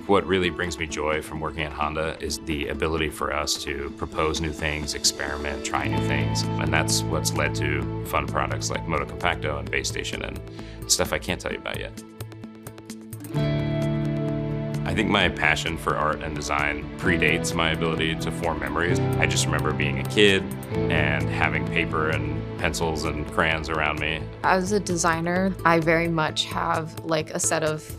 what really brings me joy from working at Honda is the ability for us to propose new things, experiment, try new things. And that's what's led to fun products like Moto Compacto and Base Station and stuff I can't tell you about yet. I think my passion for art and design predates my ability to form memories. I just remember being a kid and having paper and pencils and crayons around me. As a designer, I very much have like a set of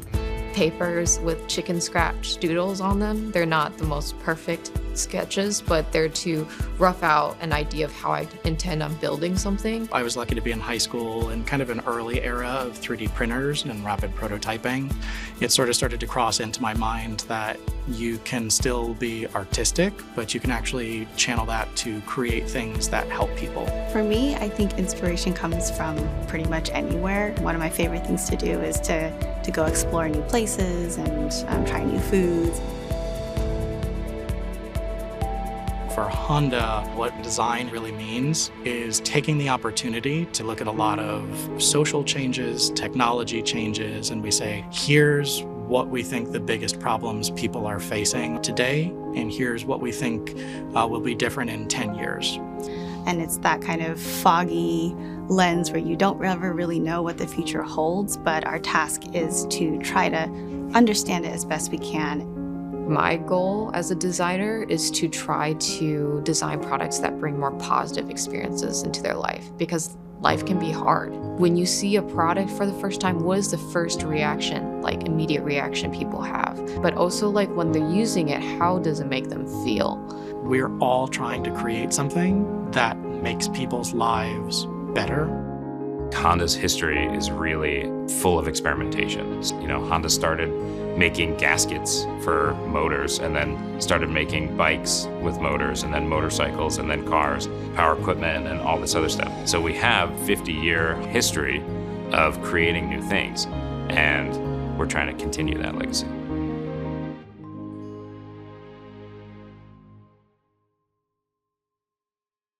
papers with chicken scratch doodles on them. They're not the most perfect sketches, but they're to rough out an idea of how I intend on building something. I was lucky to be in high school in kind of an early era of 3D printers and rapid prototyping. It sort of started to cross into my mind that you can still be artistic, but you can actually channel that to create things that help people. For me, I think inspiration comes from pretty much anywhere. One of my favorite things to do is to go explore new places and try new foods. For Honda, what design really means is taking the opportunity to look at a lot of social changes, technology changes, and we say, here's what we think the biggest problems people are facing today, and here's what we think will be different in 10 years. And it's that kind of foggy lens where you don't ever really know what the future holds, but our task is to try to understand it as best we can. My goal as a designer is to try to design products that bring more positive experiences into their life, because life can be hard. When you see a product for the first time, what is the first reaction, like immediate reaction people have? But also like when they're using it, how does it make them feel? We're all trying to create something that makes people's lives better. Honda's history is really full of experimentation. You know, Honda started making gaskets for motors and then started making bikes with motors and then motorcycles and then cars, power equipment and all this other stuff. So we have 50-year history of creating new things, and we're trying to continue that legacy.